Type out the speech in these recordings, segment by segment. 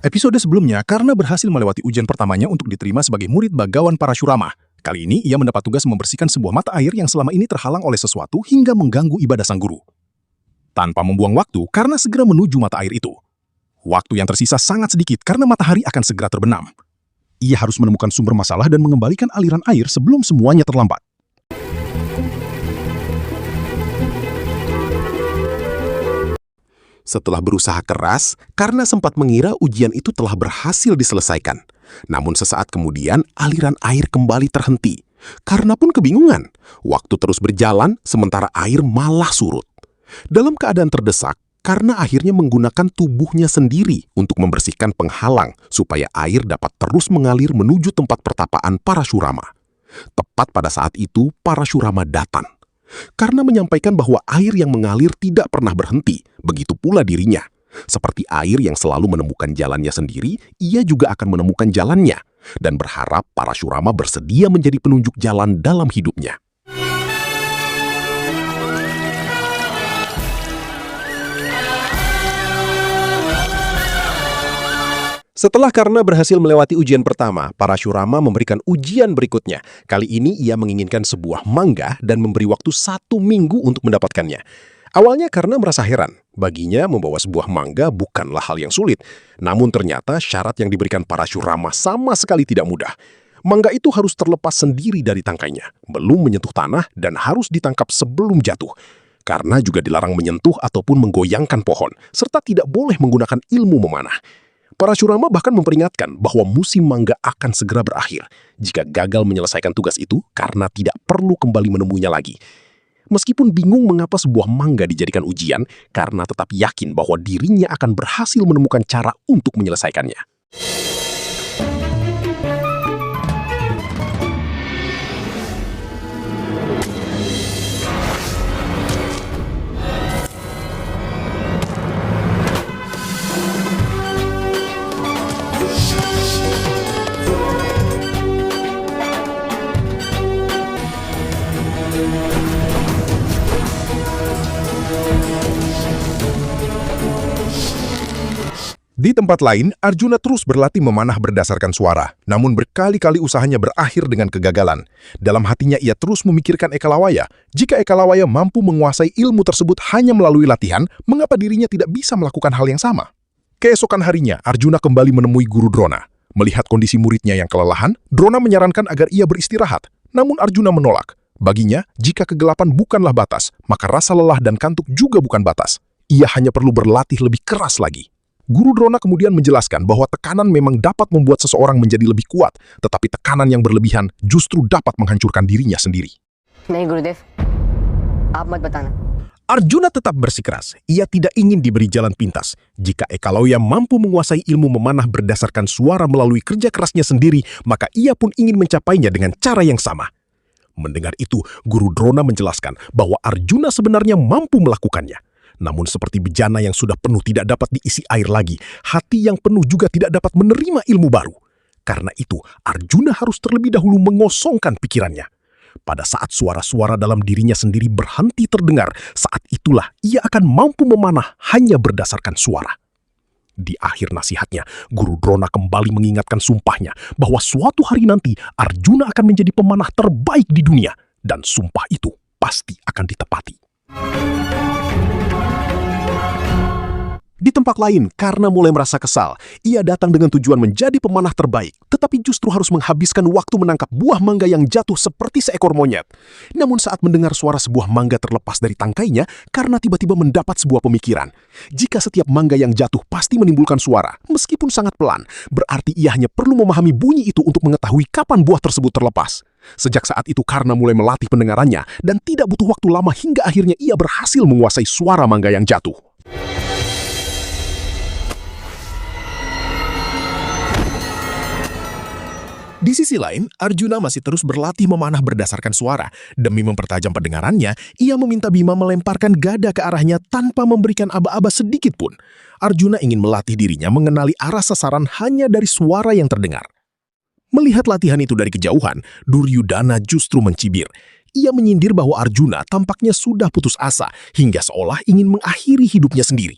Episode sebelumnya, Karna berhasil melewati ujian pertamanya untuk diterima sebagai murid Bagawan Parashurama. Kali ini, ia mendapat tugas membersihkan sebuah mata air yang selama ini terhalang oleh sesuatu hingga mengganggu ibadah sang guru. Tanpa membuang waktu, Karna segera menuju mata air itu. Waktu yang tersisa sangat sedikit karena matahari akan segera terbenam. Ia harus menemukan sumber masalah dan mengembalikan aliran air sebelum semuanya terlambat. Setelah berusaha keras, Karna sempat mengira ujian itu telah berhasil diselesaikan. Namun sesaat kemudian, aliran air kembali terhenti. Karna pun kebingungan. Waktu terus berjalan, sementara air malah surut. Dalam keadaan terdesak, Karna akhirnya menggunakan tubuhnya sendiri untuk membersihkan penghalang supaya air dapat terus mengalir menuju tempat pertapaan Parashurama. Tepat pada saat itu, Parashurama datang. Karna menyampaikan bahwa air yang mengalir tidak pernah berhenti, begitu pula dirinya. Seperti air yang selalu menemukan jalannya sendiri, ia juga akan menemukan jalannya, dan berharap Parashurama bersedia menjadi penunjuk jalan dalam hidupnya. Setelah Karna berhasil melewati ujian pertama, Parashurama memberikan ujian berikutnya. Kali ini ia menginginkan sebuah mangga dan memberi waktu 1 minggu untuk mendapatkannya. Awalnya Karna merasa heran. Baginya membawa sebuah mangga bukanlah hal yang sulit. Namun ternyata syarat yang diberikan Parashurama sama sekali tidak mudah. Mangga itu harus terlepas sendiri dari tangkainya, belum menyentuh tanah dan harus ditangkap sebelum jatuh. Karna juga dilarang menyentuh ataupun menggoyangkan pohon, serta tidak boleh menggunakan ilmu memanah. Parashurama bahkan memperingatkan bahwa musim mangga akan segera berakhir. Jika gagal menyelesaikan tugas itu, Karna tidak perlu kembali menemuinya lagi. Meskipun bingung mengapa sebuah mangga dijadikan ujian, Karna tetap yakin bahwa dirinya akan berhasil menemukan cara untuk menyelesaikannya. Di tempat lain, Arjuna terus berlatih memanah berdasarkan suara, namun berkali-kali usahanya berakhir dengan kegagalan. Dalam hatinya ia terus memikirkan Ekalawaya. Jika Ekalawaya mampu menguasai ilmu tersebut hanya melalui latihan, mengapa dirinya tidak bisa melakukan hal yang sama? Keesokan harinya, Arjuna kembali menemui Guru Drona. Melihat kondisi muridnya yang kelelahan, Drona menyarankan agar ia beristirahat. Namun Arjuna menolak. Baginya, jika kegelapan bukanlah batas, maka rasa lelah dan kantuk juga bukan batas. Ia hanya perlu berlatih lebih keras lagi. Guru Drona kemudian menjelaskan bahwa tekanan memang dapat membuat seseorang menjadi lebih kuat, tetapi tekanan yang berlebihan justru dapat menghancurkan dirinya sendiri. नहीं गुरुदेव, आप मत बताना. Arjuna tetap bersikeras. Ia tidak ingin diberi jalan pintas. Jika Ekalawaya mampu menguasai ilmu memanah berdasarkan suara melalui kerja kerasnya sendiri, maka ia pun ingin mencapainya dengan cara yang sama. Mendengar itu, Guru Drona menjelaskan bahwa Arjuna sebenarnya mampu melakukannya. Namun seperti bejana yang sudah penuh tidak dapat diisi air lagi, hati yang penuh juga tidak dapat menerima ilmu baru. Karena itu, Arjuna harus terlebih dahulu mengosongkan pikirannya. Pada saat suara-suara dalam dirinya sendiri berhenti terdengar, saat itulah ia akan mampu memanah hanya berdasarkan suara. Di akhir nasihatnya, Guru Drona kembali mengingatkan sumpahnya bahwa suatu hari nanti Arjuna akan menjadi pemanah terbaik di dunia, dan sumpah itu pasti akan ditepati. Di tempat lain, Karna mulai merasa kesal. Ia datang dengan tujuan menjadi pemanah terbaik, tetapi justru harus menghabiskan waktu menangkap buah mangga yang jatuh seperti seekor monyet. Namun saat mendengar suara sebuah mangga terlepas dari tangkainya, Karna tiba-tiba mendapat sebuah pemikiran. Jika setiap mangga yang jatuh pasti menimbulkan suara, meskipun sangat pelan, berarti ia hanya perlu memahami bunyi itu untuk mengetahui kapan buah tersebut terlepas. Sejak saat itu Karna mulai melatih pendengarannya, dan tidak butuh waktu lama hingga akhirnya ia berhasil menguasai suara mangga yang jatuh. Di sisi lain, Arjuna masih terus berlatih memanah berdasarkan suara. Demi mempertajam pendengarannya, ia meminta Bima melemparkan gada ke arahnya tanpa memberikan aba-aba sedikit pun. Arjuna ingin melatih dirinya mengenali arah sasaran hanya dari suara yang terdengar. Melihat latihan itu dari kejauhan, Duryudana justru mencibir. Ia menyindir bahwa Arjuna tampaknya sudah putus asa hingga seolah ingin mengakhiri hidupnya sendiri.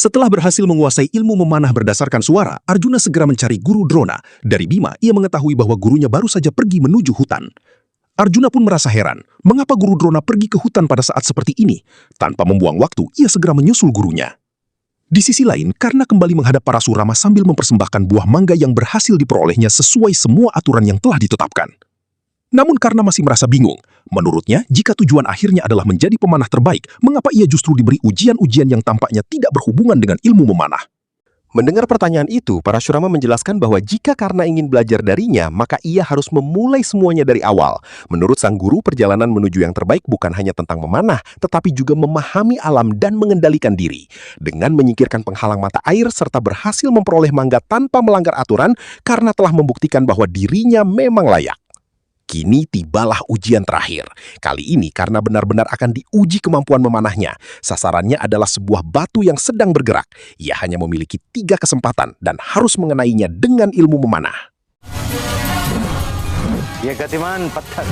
Setelah berhasil menguasai ilmu memanah berdasarkan suara, Arjuna segera mencari guru Drona. Dari Bima, ia mengetahui bahwa gurunya baru saja pergi menuju hutan. Arjuna pun merasa heran, mengapa guru Drona pergi ke hutan pada saat seperti ini? Tanpa membuang waktu, ia segera menyusul gurunya. Di sisi lain, Karna kembali menghadap Parasurama sambil mempersembahkan buah mangga yang berhasil diperolehnya sesuai semua aturan yang telah ditetapkan. Namun Karna masih merasa bingung. Menurutnya, jika tujuan akhirnya adalah menjadi pemanah terbaik, mengapa ia justru diberi ujian-ujian yang tampaknya tidak berhubungan dengan ilmu memanah? Mendengar pertanyaan itu, Parasurama menjelaskan bahwa jika Karna ingin belajar darinya, maka ia harus memulai semuanya dari awal. Menurut sang guru, perjalanan menuju yang terbaik bukan hanya tentang memanah, tetapi juga memahami alam dan mengendalikan diri. Dengan menyingkirkan penghalang mata air serta berhasil memperoleh mangga tanpa melanggar aturan, Karna telah membuktikan bahwa dirinya memang layak. Kini tibalah ujian terakhir. Kali ini Karna benar-benar akan diuji kemampuan memanahnya. Sasarannya adalah sebuah batu yang sedang bergerak. Ia hanya memiliki 3 kesempatan dan harus mengenainya dengan ilmu memanah. ये गतिमान पत्थर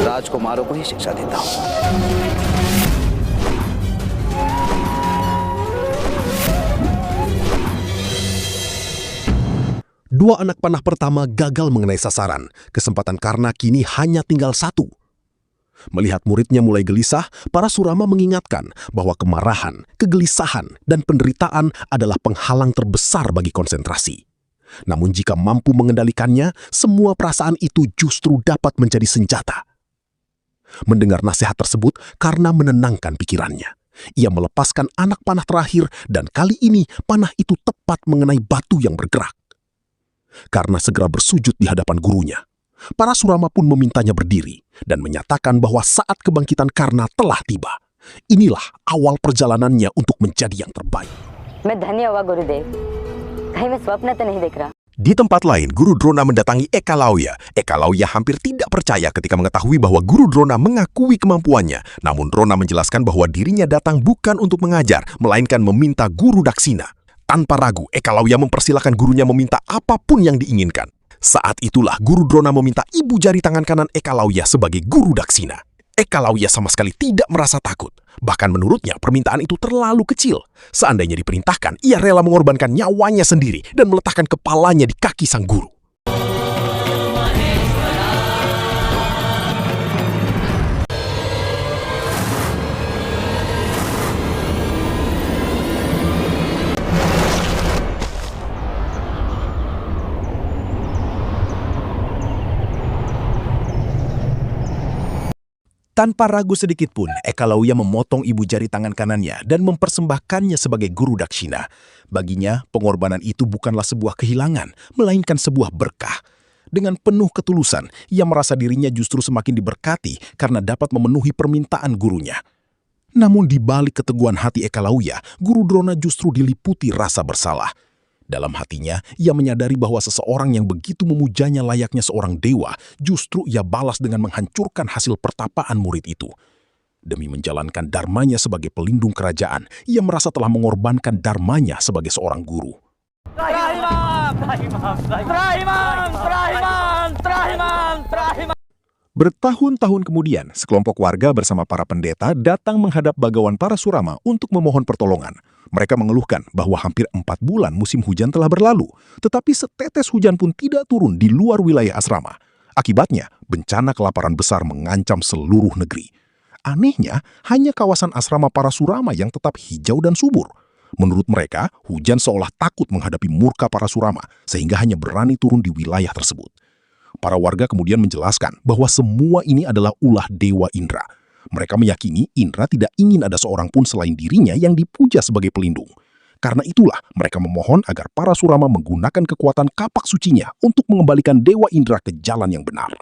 राजकुमारों को ही शिक्षा देता हूं। Dua anak panah pertama gagal mengenai sasaran. Kesempatan Karna kini hanya tinggal 1. Melihat muridnya mulai gelisah, Parasurama mengingatkan bahwa kemarahan, kegelisahan, dan penderitaan adalah penghalang terbesar bagi konsentrasi. Namun jika mampu mengendalikannya, semua perasaan itu justru dapat menjadi senjata. Mendengar nasihat tersebut, Karna menenangkan pikirannya. Ia melepaskan anak panah terakhir dan kali ini panah itu tepat mengenai batu yang bergerak. Karna segera bersujud di hadapan gurunya. Parasurama pun memintanya berdiri dan menyatakan bahwa saat kebangkitan Karna telah tiba. Inilah awal perjalanannya untuk menjadi yang terbaik. मैं धन्य हुआ गुरुदेव कहीं मैं स्वप्न तो नहीं देख रहा Di tempat lain, Guru Drona mendatangi Ekalauya. Ekalauya hampir tidak percaya ketika mengetahui bahwa Guru Drona mengakui kemampuannya. Namun Drona menjelaskan bahwa dirinya datang bukan untuk mengajar, melainkan meminta guru daksina. Tanpa ragu, Ekalauya mempersilahkan gurunya meminta apapun yang diinginkan. Saat itulah Guru Drona meminta ibu jari tangan kanan Ekalauya sebagai guru daksina. Ekalauya sama sekali tidak merasa takut. Bahkan menurutnya permintaan itu terlalu kecil. Seandainya diperintahkan, ia rela mengorbankan nyawanya sendiri dan meletakkan kepalanya di kaki sang guru. Tanpa ragu sedikit pun, Ekalauya memotong ibu jari tangan kanannya dan mempersembahkannya sebagai guru daksina. Baginya, pengorbanan itu bukanlah sebuah kehilangan, melainkan sebuah berkah. Dengan penuh ketulusan, ia merasa dirinya justru semakin diberkati karena dapat memenuhi permintaan gurunya. Namun di balik keteguhan hati Ekalauya, Guru Drona justru diliputi rasa bersalah. Dalam hatinya, ia menyadari bahwa seseorang yang begitu memujanya layaknya seorang dewa, justru ia balas dengan menghancurkan hasil pertapaan murid itu. Demi menjalankan dharmanya sebagai pelindung kerajaan, ia merasa telah mengorbankan dharmanya sebagai seorang guru. Bertahun-tahun kemudian, sekelompok warga bersama para pendeta datang menghadap Bagawan Parasurama untuk memohon pertolongan. Mereka mengeluhkan bahwa hampir 4 bulan musim hujan telah berlalu, tetapi setetes hujan pun tidak turun di luar wilayah asrama. Akibatnya, bencana kelaparan besar mengancam seluruh negeri. Anehnya, hanya kawasan asrama Parasurama yang tetap hijau dan subur. Menurut mereka, hujan seolah takut menghadapi murka Parasurama, sehingga hanya berani turun di wilayah tersebut. Para warga kemudian menjelaskan bahwa semua ini adalah ulah Dewa Indra. Mereka meyakini Indra tidak ingin ada seorang pun selain dirinya yang dipuja sebagai pelindung. Karena itulah mereka memohon agar Parasurama menggunakan kekuatan kapak sucinya untuk mengembalikan Dewa Indra ke jalan yang benar.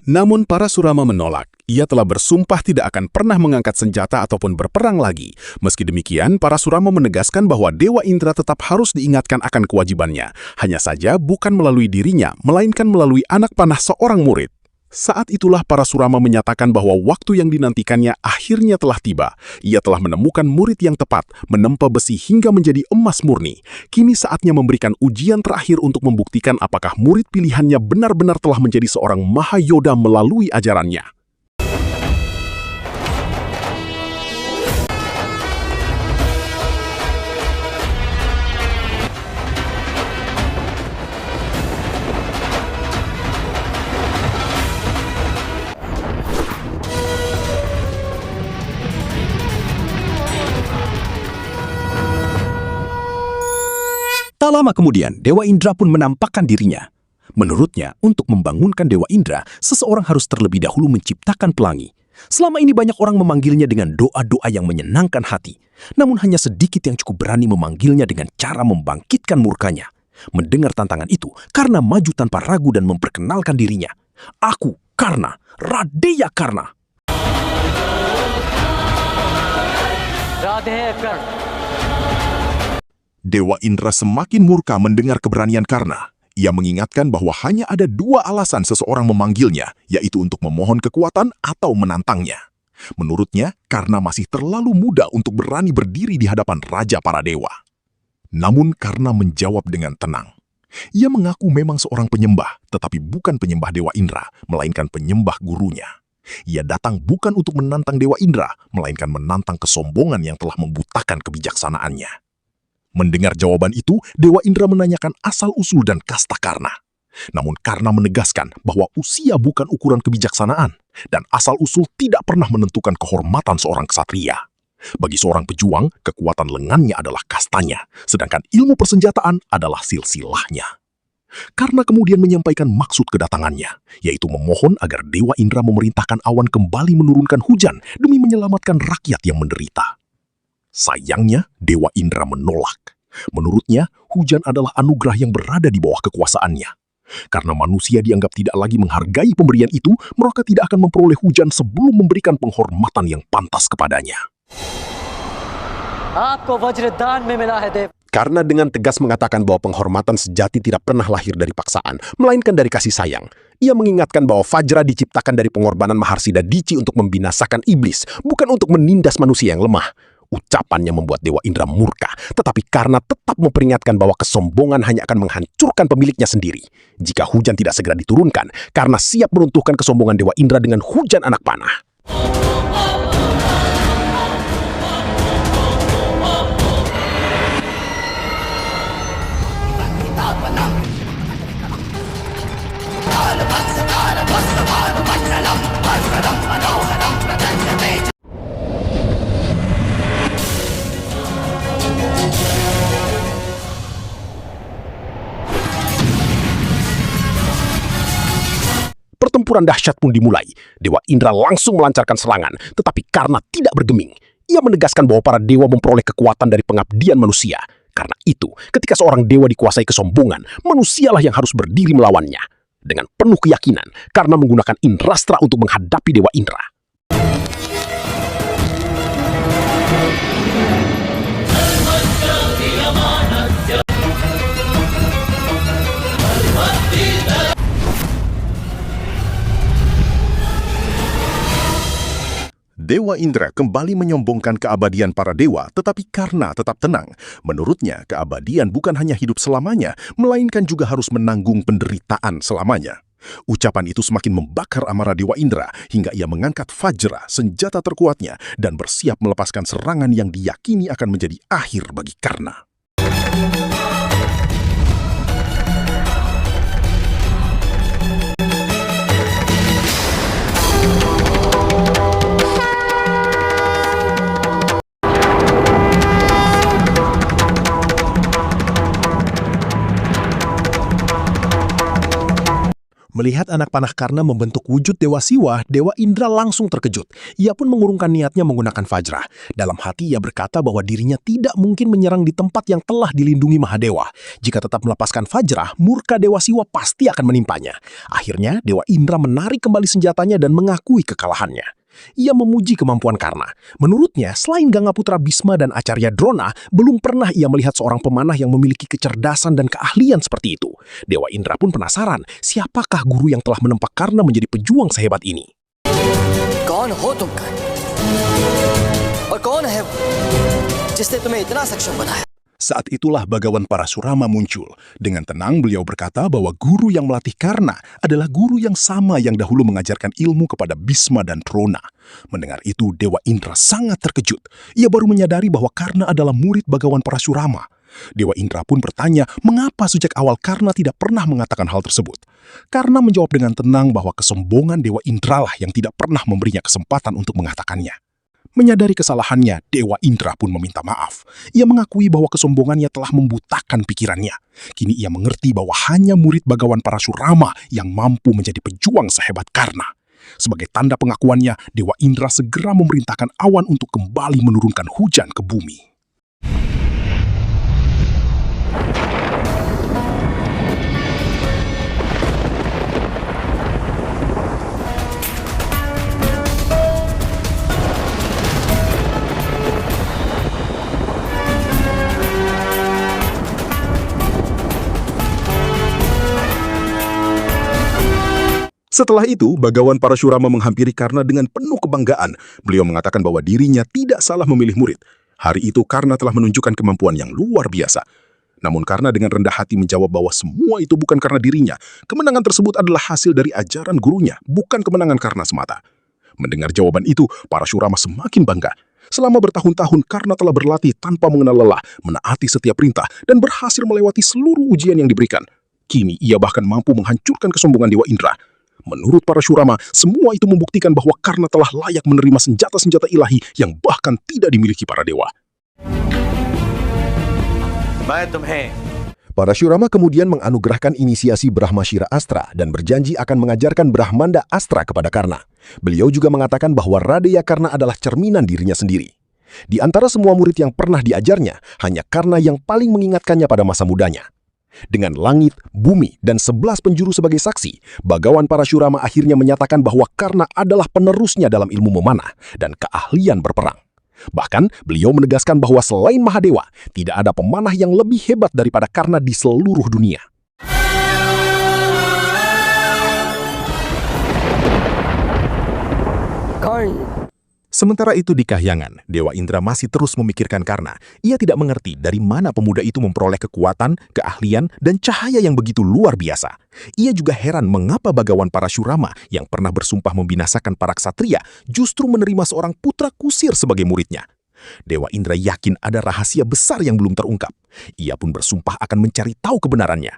Namun Parasurama menolak. Ia telah bersumpah tidak akan pernah mengangkat senjata ataupun berperang lagi. Meski demikian, Parasurama menegaskan bahwa Dewa Indra tetap harus diingatkan akan kewajibannya. Hanya saja bukan melalui dirinya, melainkan melalui anak panah seorang murid. Saat itulah Parasurama menyatakan bahwa waktu yang dinantikannya akhirnya telah tiba. Ia telah menemukan murid yang tepat, menempa besi hingga menjadi emas murni. Kini saatnya memberikan ujian terakhir untuk membuktikan apakah murid pilihannya benar-benar telah menjadi seorang Mahayoda melalui ajarannya. Tak lama kemudian, Dewa Indra pun menampakkan dirinya. Menurutnya, untuk membangunkan Dewa Indra, seseorang harus terlebih dahulu menciptakan pelangi. Selama ini banyak orang memanggilnya dengan doa-doa yang menyenangkan hati. Namun hanya sedikit yang cukup berani memanggilnya dengan cara membangkitkan murkanya. Mendengar tantangan itu, Karna maju tanpa ragu dan memperkenalkan dirinya. Aku, Karna, Radeya Karna. Radhe कर्ण Dewa Indra semakin murka mendengar keberanian Karna. Ia mengingatkan bahwa hanya ada dua alasan seseorang memanggilnya, yaitu untuk memohon kekuatan atau menantangnya. Menurutnya, Karna masih terlalu muda untuk berani berdiri di hadapan Raja para Dewa. Namun Karna menjawab dengan tenang. Ia mengaku memang seorang penyembah, tetapi bukan penyembah Dewa Indra, melainkan penyembah gurunya. Ia datang bukan untuk menantang Dewa Indra, melainkan menantang kesombongan yang telah membutakan kebijaksanaannya. Mendengar jawaban itu, Dewa Indra menanyakan asal-usul dan kasta Karna. Namun Karna menegaskan bahwa usia bukan ukuran kebijaksanaan, dan asal-usul tidak pernah menentukan kehormatan seorang ksatria. Bagi seorang pejuang, kekuatan lengannya adalah kastanya, sedangkan ilmu persenjataan adalah silsilahnya. Karna kemudian menyampaikan maksud kedatangannya, yaitu memohon agar Dewa Indra memerintahkan awan kembali menurunkan hujan demi menyelamatkan rakyat yang menderita. Sayangnya, Dewa Indra menolak. Menurutnya, hujan adalah anugerah yang berada di bawah kekuasaannya. Karena manusia dianggap tidak lagi menghargai pemberian itu, mereka tidak akan memperoleh hujan sebelum memberikan penghormatan yang pantas kepadanya. आपको वज्रदान में मिला है देव Karena dengan tegas mengatakan bahwa penghormatan sejati tidak pernah lahir dari paksaan, melainkan dari kasih sayang. Ia mengingatkan bahwa Vajra diciptakan dari pengorbanan Maharsi Dadici untuk membinasakan iblis, bukan untuk menindas manusia yang lemah. Ucapannya membuat Dewa Indra murka, tetapi Karna tetap memperingatkan bahwa kesombongan hanya akan menghancurkan pemiliknya sendiri. Jika hujan tidak segera diturunkan, Karna siap meruntuhkan kesombongan Dewa Indra dengan hujan anak panah. Pertempuran dahsyat pun dimulai. Dewa Indra langsung melancarkan serangan, tetapi Karna tidak bergeming. Ia menegaskan bahwa para dewa memperoleh kekuatan dari pengabdian manusia. Karena itu, ketika seorang dewa dikuasai kesombongan, manusialah yang harus berdiri melawannya. Dengan penuh keyakinan, Karna menggunakan Indrastra untuk menghadapi Dewa Indra. Dewa Indra kembali menyombongkan keabadian para dewa, tetapi Karna tetap tenang. Menurutnya, keabadian bukan hanya hidup selamanya, melainkan juga harus menanggung penderitaan selamanya. Ucapan itu semakin membakar amarah Dewa Indra, hingga ia mengangkat Vajra, senjata terkuatnya, dan bersiap melepaskan serangan yang diyakini akan menjadi akhir bagi Karna. Melihat anak panah Karna membentuk wujud Dewa Siwa, Dewa Indra langsung terkejut. Ia pun mengurungkan niatnya menggunakan Vajra. Dalam hati ia berkata bahwa dirinya tidak mungkin menyerang di tempat yang telah dilindungi Mahadewa. Jika tetap melepaskan Vajra, murka Dewa Siwa pasti akan menimpanya. Akhirnya, Dewa Indra menarik kembali senjatanya dan mengakui kekalahannya. Ia memuji kemampuan Karna. Menurutnya, selain Ganggaputra Bisma dan Acarya Drona, belum pernah ia melihat seorang pemanah yang memiliki kecerdasan dan keahlian seperti itu. Dewa Indra pun penasaran, siapakah guru yang telah menempa Karna menjadi pejuang sehebat ini? कौन हो तुम कर और कौन है वो जिसने तुम्हें इतना सक्षम बनाया? Saat itulah Bagawan Parasurama muncul. Dengan tenang beliau berkata bahwa guru yang melatih Karna adalah guru yang sama yang dahulu mengajarkan ilmu kepada Bisma dan Drona. Mendengar itu, Dewa Indra sangat terkejut. Ia baru menyadari bahwa Karna adalah murid Bagawan Parasurama. Dewa Indra pun bertanya mengapa sejak awal Karna tidak pernah mengatakan hal tersebut. Karna menjawab dengan tenang bahwa kesombongan Dewa Indra lah yang tidak pernah memberinya kesempatan untuk mengatakannya. Menyadari kesalahannya, Dewa Indra pun meminta maaf. Ia mengakui bahwa kesombongannya telah membutakan pikirannya. Kini ia mengerti bahwa hanya murid Bagawan Parasurama yang mampu menjadi pejuang sehebat Karna. Sebagai tanda pengakuannya, Dewa Indra segera memerintahkan awan untuk kembali menurunkan hujan ke bumi. Setelah itu, Bagawan Parasurama menghampiri Karna dengan penuh kebanggaan. Beliau mengatakan bahwa dirinya tidak salah memilih murid. Hari itu Karna telah menunjukkan kemampuan yang luar biasa. Namun Karna dengan rendah hati menjawab bahwa semua itu bukan karena dirinya. Kemenangan tersebut adalah hasil dari ajaran gurunya, bukan kemenangan Karna semata. Mendengar jawaban itu, Parasurama semakin bangga. Selama bertahun-tahun, Karna telah berlatih tanpa mengenal lelah, menaati setiap perintah, dan berhasil melewati seluruh ujian yang diberikan. Kini ia bahkan mampu menghancurkan kesombongan Dewa Indra. Menurut Parasurama, semua itu membuktikan bahwa Karna telah layak menerima senjata-senjata ilahi yang bahkan tidak dimiliki para dewa. Parasurama kemudian menganugerahkan inisiasi Brahmasyira Astra dan berjanji akan mengajarkan Brahmanda Astra kepada Karna. Beliau juga mengatakan bahwa Radeya Karna adalah cerminan dirinya sendiri. Di antara semua murid yang pernah diajarnya, hanya Karna yang paling mengingatkannya pada masa mudanya. Dengan langit, bumi, dan 11 penjuru sebagai saksi, Bagawan Parasurama akhirnya menyatakan bahwa Karna adalah penerusnya dalam ilmu memanah dan keahlian berperang. Bahkan, beliau menegaskan bahwa selain Mahadewa, tidak ada pemanah yang lebih hebat daripada Karna di seluruh dunia. Sementara itu di Kahyangan, Dewa Indra masih terus memikirkan Karna. Ia tidak mengerti dari mana pemuda itu memperoleh kekuatan, keahlian, dan cahaya yang begitu luar biasa. Ia juga heran mengapa Bagawan Parasurama yang pernah bersumpah membinasakan para ksatria justru menerima seorang putra kusir sebagai muridnya. Dewa Indra yakin ada rahasia besar yang belum terungkap. Ia pun bersumpah akan mencari tahu kebenarannya.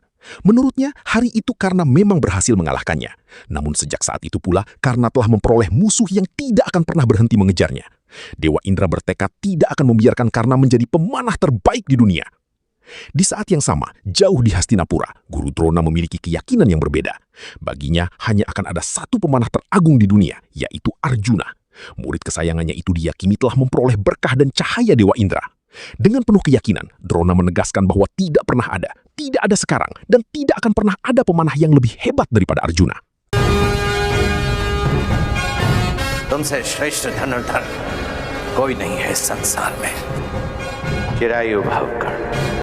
Menurutnya, hari itu Karna memang berhasil mengalahkannya. Namun sejak saat itu pula, Karna telah memperoleh musuh yang tidak akan pernah berhenti mengejarnya. Dewa Indra bertekad tidak akan membiarkan Karna menjadi pemanah terbaik di dunia. Di saat yang sama, jauh di Hastinapura, Guru Drona memiliki keyakinan yang berbeda. Baginya, hanya akan ada satu pemanah teragung di dunia, yaitu Arjuna. Murid kesayangannya itu diyakini telah memperoleh berkah dan cahaya Dewa Indra. Dengan penuh keyakinan, Drona menegaskan bahwa tidak pernah ada, tidak ada sekarang, dan tidak akan pernah ada pemanah yang lebih hebat daripada Arjuna. तुमसे श्रेष्ठ धनुर्धर कोई नहीं है संसार में। चिरायु भव कर